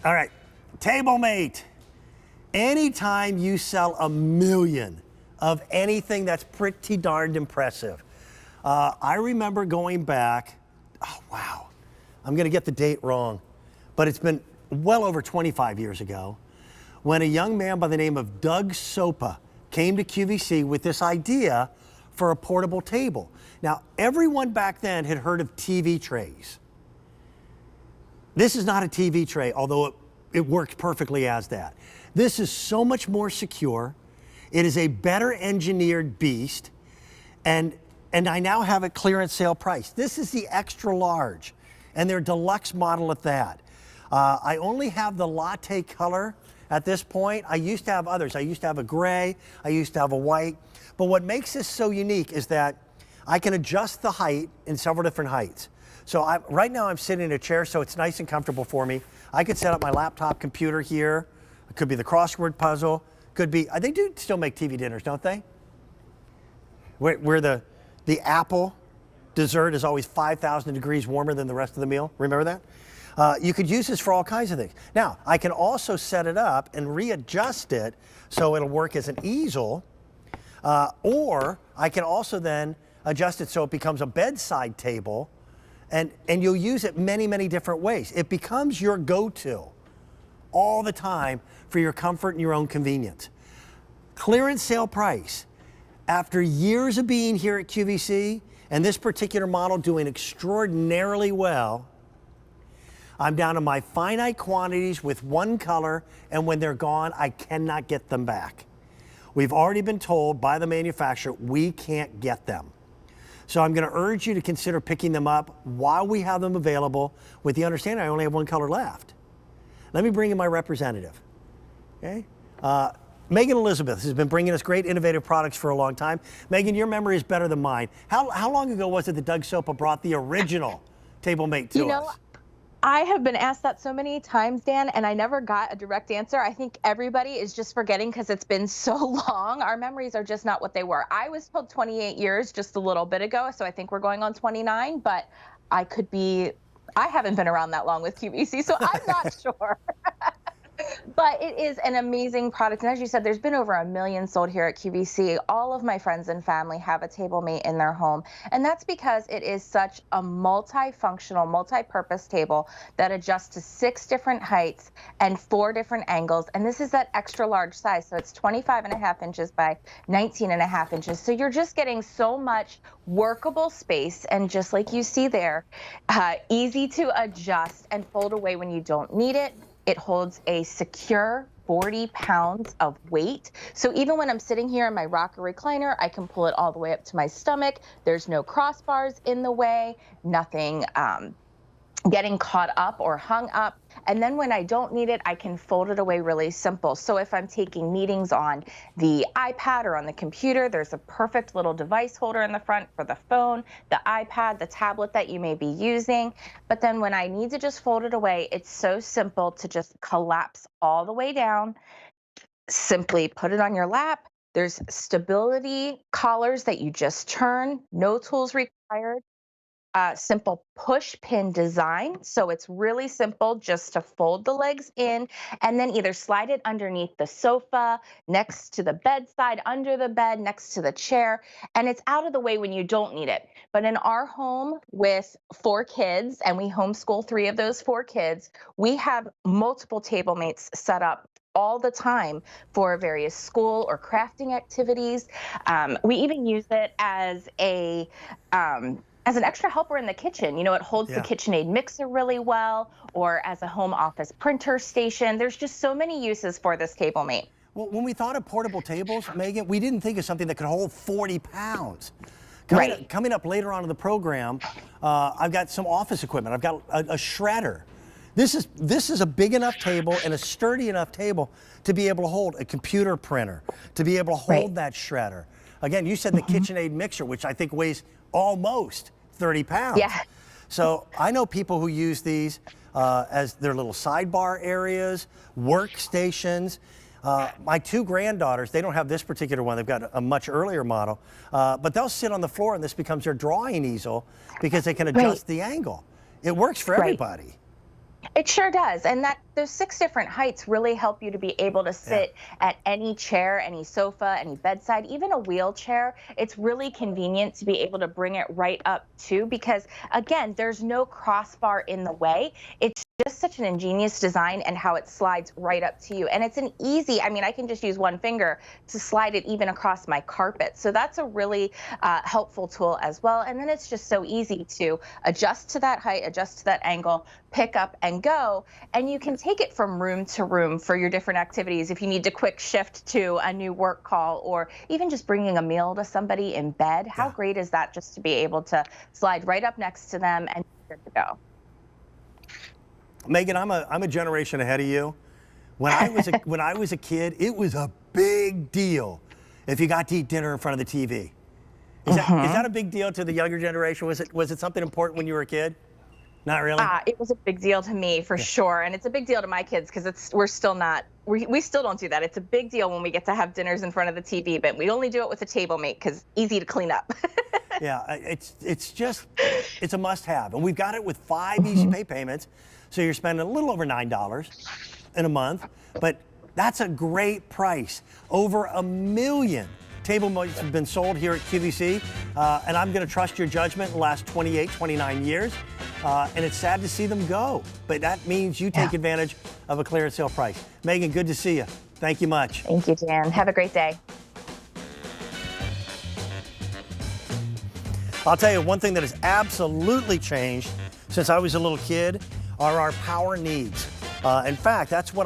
All right, TableMate. Anytime you sell 1 million of anything, that's pretty darned impressive. I remember going back, oh wow, I'm gonna get the date wrong, but it's been well over 25 years ago, when a young man by the name of Doug Sopa came to QVC with this idea for a portable table. Now, everyone back then had heard of TV trays. This is not a TV tray, although it worked perfectly as that. This is so much more secure. It is a better engineered beast, and I now have it clearance sale price. This is the extra large, and their deluxe model at that. I only have the latte color at this point. I used to have others. I used to have a gray, I used to have a white, but what makes this so unique is that I can adjust the height in several different heights. So right now I'm sitting in a chair, so it's nice and comfortable for me. I could set up my laptop computer here. It could be the crossword puzzle. Could be, they do still make TV dinners, don't they? Where the apple dessert is always 5,000 degrees warmer than the rest of the meal. Remember that? You could use this for all kinds of things. Now, I can also set it up and readjust it so it'll work as an easel, or I can also then adjust it so it becomes a bedside table, and you'll use it many, many different ways. It becomes your go-to all the time for your comfort and your own convenience. Clearance sale price. After years of being here at QVC, and this particular model doing extraordinarily well, I'm down to my finite quantities with one color, and when they're gone, I cannot get them back. We've already been told by the manufacturer we can't get them. So I'm going to urge you to consider picking them up while we have them available, with the understanding I only have one color left. Let me bring in my representative. Okay? Megan Elizabeth has been bringing us great innovative products for a long time. Megan, your memory is better than mine. How long ago was it that Doug Sopa brought the original TableMate to us? I have been asked that so many times, Dan, and I never got a direct answer. I think everybody is just forgetting because it's been so long. Our memories are just not what they were. I was told 28 years just a little bit ago, so I think we're going on 29, but I haven't been around that long with QVC, so I'm not sure. But it is an amazing product. And as you said, there's been over 1 million sold here at QVC. All of my friends and family have a TableMate in their home. And that's because it is such a multifunctional, multi-purpose table that adjusts to 6 different heights and 4 different angles. And this is that extra large size. So it's 25.5 inches by 19.5 inches. So you're just getting so much workable space. And just like you see there, easy to adjust and fold away when you don't need it. It holds a secure 40 pounds of weight. So even when I'm sitting here in my rocker recliner, I can pull it all the way up to my stomach. There's no crossbars in the way, nothing getting caught up or hung up. And then when I don't need it, I can fold it away really simple. So if I'm taking meetings on the iPad or on the computer, there's a perfect little device holder in the front for the phone, the iPad, the tablet that you may be using. But then when I need to just fold it away, it's so simple to just collapse all the way down, simply put it on your lap. There's stability collars that you just turn, no tools required. Simple push pin design. So it's really simple just to fold the legs in and then either slide it underneath the sofa, next to the bedside, under the bed, next to the chair, and it's out of the way when you don't need it. But in our home with 4 kids, and we homeschool 3 of those 4 kids, we have multiple TableMates set up all the time for various school or crafting activities. We even use it as an extra helper in the kitchen. You know, it holds the KitchenAid mixer really well, or as a home office printer station. There's just so many uses for this TableMate. Well, when we thought of portable tables, Megan, we didn't think of something that could hold 40 pounds. Coming up later on in the program, I've got some office equipment. I've got a shredder. This is a big enough table and a sturdy enough table to be able to hold a computer printer, to be able to hold that shredder. Again, you said the KitchenAid mixer, which I think weighs almost 30 pounds. Yeah. So I know people who use these as their little sidebar areas, workstations. My 2 granddaughters, they don't have this particular one. They've got a much earlier model, but they'll sit on the floor and this becomes their drawing easel because they can adjust the angle. It works for everybody. It sure does. And those 6 different heights really help you to be able to sit at any chair, any sofa, any bedside, even a wheelchair. It's really convenient to be able to bring it right up too, because again, there's no crossbar in the way. It's just such an ingenious design and how it slides right up to you. And it's an easy, I mean, I can just use one finger to slide it even across my carpet. So that's a really helpful tool as well. And then it's just so easy to adjust to that height, adjust to that angle, pick up and go. And you can take it from room to room for your different activities. If you need to quick shift to a new work call, or even just bringing a meal to somebody in bed, how great is that just to be able to slide right up next to them and good to go. Megan, I'm a generation ahead of you. When I was a kid, it was a big deal if you got to eat dinner in front of the TV. Is that a big deal to the younger generation? Was it something important when you were a kid? Not really. It was a big deal to me for sure, and it's a big deal to my kids because we still don't do that. It's a big deal when we get to have dinners in front of the TV, but we only do it with a TableMate because easy to clean up. Yeah, it's a must-have, and we've got it with 5 easy pay payments, so you're spending a little over $9 in a month, but that's a great price. Over 1 million TableMates have been sold here at QVC, and I'm going to trust your judgment in the last 28, 29 years, and it's sad to see them go, but that means you take advantage of a clearance sale price. Megan, good to see you. Thank you much. Thank you, Dan. Have a great day. I'll tell you, one thing that has absolutely changed since I was a little kid are our power needs. In fact, that's what